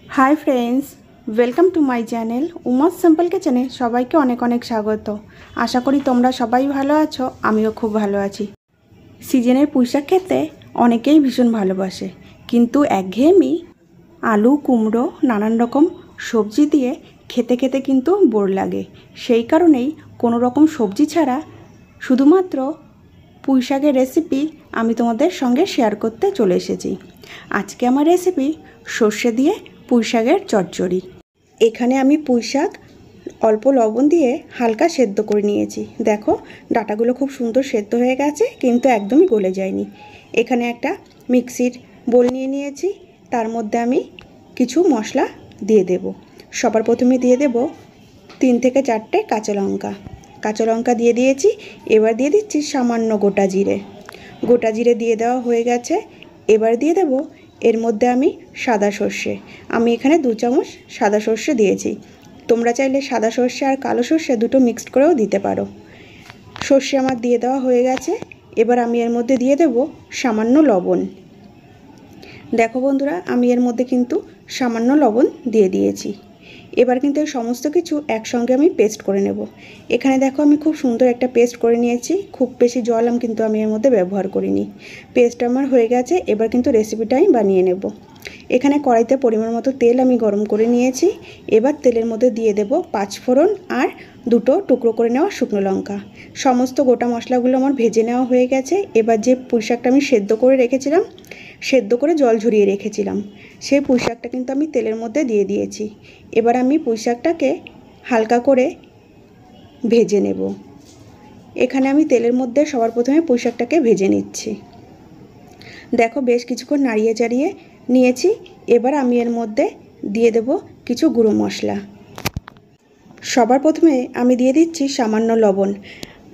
High friends welcome to my channel Uma's simple किचेने सबाइके अनेक अनेक स्वागत। आशा करी तोमरा सबाई भालो आछो, आमिओ खूब भालो आछि। सीजनेर पुঁইশাক खेते अनेकेई भीषण भालोबाशे, किन्तु एकघेয়েমি आलू कुमड़ो नानान रकम सब्जी दिए खेते खेते किन्तु बोर लागे। सेई कारणेई कोनो रकम सब्जी छाड़ा शुधुमात्र पुঁইশাকের रेसिपि आमी तोमादेर संगे शेयर करते चले एसेछि। आजके आमार रेसिपि सर्षे दिए पुঁইশাকের चচ্চড়ি। एखाने आमी पुঁইশাক अल्प लवण दिए हालका सेদ্ধ करे निয়েছি। देखो डाटागुलो खूब सुंदर सेদ্ধ হয়ে গেছে, কিন্তু একদমই গলে যায়নি। এখানে একটা মিক্সির বোল নিয়ে নিয়েছি, তার মধ্যে আমি কিছু মশলা দিয়ে দেব। সবার প্রথমে দিয়ে দেব 3 থেকে 4টে কাঁচা লঙ্কা। কাঁচা লঙ্কা দিয়ে দিয়েছি। এবার দিয়ে দিচ্ছি সামান্য গোটা জিরে। গোটা জিরে দিয়ে দেওয়া হয়ে গেছে। এবার দিয়ে দেব এর মধ্যে আমি সাদা সর্ষে। আমি এখানে 2 চামচ সাদা সর্ষে দিয়েছি। তোমরা চাইলে সাদা সর্ষে আর কালো সর্ষে দুটো মিক্সড করেও দিতে পারো। সর্ষে আমার দিয়ে দেওয়া হয়ে গেছে। এবার আমি এর মধ্যে দিয়ে দেব সামান্য লবণ। দেখো বন্ধুরা, আমি এর মধ্যে কিন্তু সামান্য লবণ দিয়ে দিয়েছি। এবার কিন্তু এই সমস্ত কিছু একসঙ্গে আমি পেস্ট করে নেব। এখানে দেখো আমি খুব সুন্দর একটা পেস্ট করে নিয়েছি। খুব বেশি জল কিন্তু আমি এর মধ্যে ব্যবহার করিনি। পেস্ট আমার হয়ে গেছে। এবার কিন্তু রেসিপিটা আমি বানিয়ে নেব। এখানে কড়াইতে পরিমাণ মতো তেল আমি গরম করে নিয়েছি। এবার তেলের মধ্যে দিয়ে দেব 5 ফোড়ন আর 2টো টুকরো করে নেওয়া শুকনো লঙ্কা। সমস্ত গোটা মশলাগুলো আমার ভেজে নেওয়া হয়ে গেছে। এবার যে পুঁইশাকটা আমি সেদ্ধ করে রেখেছিলাম, সেদ্ধ করে জল ঝরিয়ে রেখেছিলাম, সেই পুঁইশাকটা কিন্তু আমি তেলের মধ্যে দিয়ে দিয়েছি। এবার আমি পুঁইশাকটাকে হালকা করে ভেজে নেব। এখানে আমি তেলের মধ্যে সবার প্রথমে পুঁইশাকটাকে ভেজে নিচ্ছি। দেখো বেশ কিছুক্ষণ নাড়িয়ে চাড়িয়ে নিয়েছি। এবার আমি এর মধ্যে দিয়ে দেব কিছু গুঁড়ো মশলা। সবার প্রথমে আমি দিয়ে দিচ্ছি সামান্য লবণ।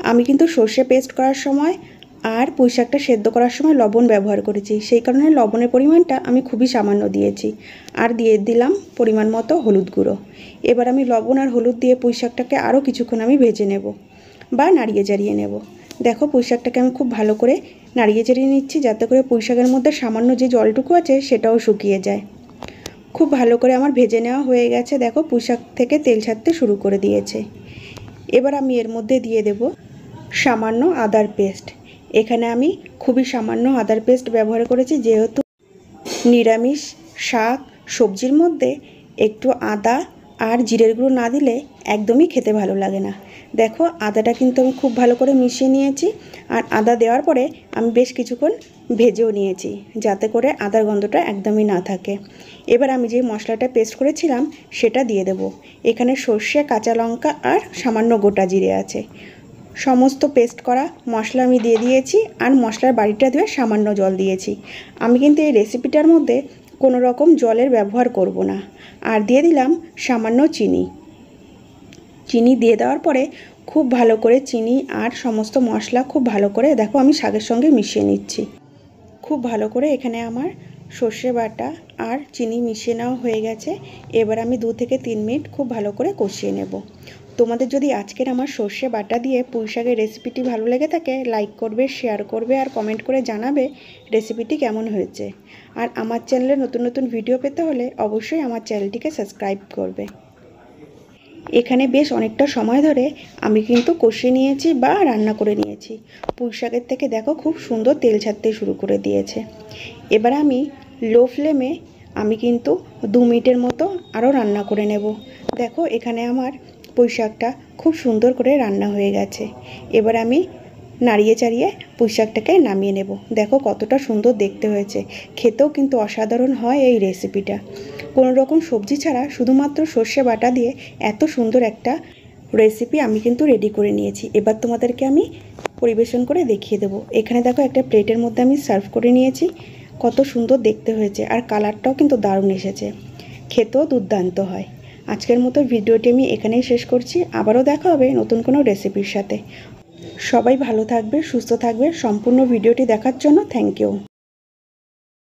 আমি কিন্তু সর্ষে পেস্ট করার সময় আর পুঁইশাকটা সেদ্ধ করার সময় লবণ ব্যবহার করেছি, সেই কারণে লবণের পরিমাণটা আমি খুবই সামান্য দিয়েছি। আর দিয়ে দিলাম পরিমাণ মতো হলুদ গুঁড়ো। এবার আমি লবণ আর হলুদ দিয়ে পুঁইশাকটাকে আরও কিছুক্ষণ আমি ভেজে নেব বা নাড়িয়ে চাড়িয়ে নেব। দেখো পুঁইশাকটাকে আমি খুব ভালো করে নাড়িয়ে চাড়িয়ে নিচ্ছি, যাতে করে পুঁইশাকের মধ্যে সামান্য যে জলটুকু আছে সেটাও শুকিয়ে যায়। খুব ভালো করে আমার ভেজে নেওয়া হয়ে গেছে। দেখো পুঁইশাক থেকে তেল ছাড়তে শুরু করে দিয়েছে। এবার আমি এর মধ্যে দিয়ে দেব সামান্য আদার পেস্ট। এখানে আমি খুবই সামান্য আদার পেস্ট ব্যবহার করেছি, যেহেতু নিরামিষ শাক সবজির মধ্যে একটু আদা আর জিরের গুঁড়ো না দিলে একদমই খেতে ভালো লাগে না। দেখো আদাটা কিন্তু আমি খুব ভালো করে মিশিয়ে নিয়েছি। আর আদা দেওয়ার পরে আমি বেশ কিছুক্ষণ ভেজেও নিয়েছি, যাতে করে আদার গন্ধটা একদমই না থাকে। এবার আমি যে মশলাটা পেস্ট করেছিলাম সেটা দিয়ে দেব। এখানে সর্ষে, কাঁচা লঙ্কা আর সামান্য গোটা জিরে আছে। সমস্ত পেস্ট করা মশলা আমি দিয়ে দিয়েছি। আর মশলার বাটিটা ধুয়ে সামান্য জল দিয়েছি। আমি কিন্তু এই রেসিপিটার মধ্যে কোনো রকম জলের ব্যবহার করব না। আর দিয়ে দিলাম সামান্য চিনি। চিনি দিয়ে দেওয়ার পরে খুব ভালো করে চিনি আর সমস্ত মশলা খুব ভালো করে দেখো আমি শাকের সঙ্গে মিশিয়ে নিচ্ছি। খুব ভালো করে এখানে আমার সর্ষে বাটা আর চিনি মিশিয়ে নেওয়া হয়ে গেছে। এবার আমি 2 থেকে 3 মিনিট খুব ভালো করে কষিয়ে নেব। তোমাদের যদি আজকের আমার সর্ষে বাটা দিয়ে পুঁইশাকের রেসিপিটি ভালো লেগে থাকে, লাইক করবে, শেয়ার করবে আর কমেন্ট করে জানাবে রেসিপিটি কেমন হয়েছে। আর আমার চ্যানেলে নতুন নতুন ভিডিও পেতে হলে অবশ্যই আমার চ্যানেলটিকে সাবস্ক্রাইব করবে। এখানে বেশ অনেকটা সময় ধরে আমি কিন্তু কষিয়ে নিয়েছি বা রান্না করে নিয়েছি। পুঁইশাকের থেকে দেখো খুব সুন্দর তেল ছাড়তে শুরু করে দিয়েছে। এবার আমি লো ফ্লেমে আমি কিন্তু 2 মিনিটের মতো আরও রান্না করে নেব। দেখো এখানে আমার পুঁইশাকটা খুব সুন্দর করে রান্না হয়ে গেছে। এবার আমি নাড়িয়ে চাড়িয়ে পুঁইশাকটাকে নামিয়ে নেব। দেখো কতটা সুন্দর দেখতে হয়েছে। খেতেও কিন্তু অসাধারণ হয় এই রেসিপিটা। কোনো রকম সবজি ছাড়া শুধুমাত্র সর্ষে বাটা দিয়ে এত সুন্দর একটা রেসিপি আমি কিন্তু রেডি করে নিয়েছি। এবার তোমাদেরকে আমি পরিবেশন করে দেখিয়ে দেবো। এখানে দেখো একটা প্লেটের মধ্যে আমি সার্ভ করে নিয়েছি। কত সুন্দর দেখতে হয়েছে আর কালারটাও কিন্তু দারুণ এসেছে। খেতেও দুর্দান্ত হয়। আজকের মতো ভিডিওটি আমি এখানেই শেষ করছি। আবারও দেখা হবে নতুন কোনো রেসিপির সাথে। সবাই ভালো থাকবে, সুস্থ থাকবে। সম্পূর্ণ ভিডিওটি দেখার জন্য থ্যাংক ইউ।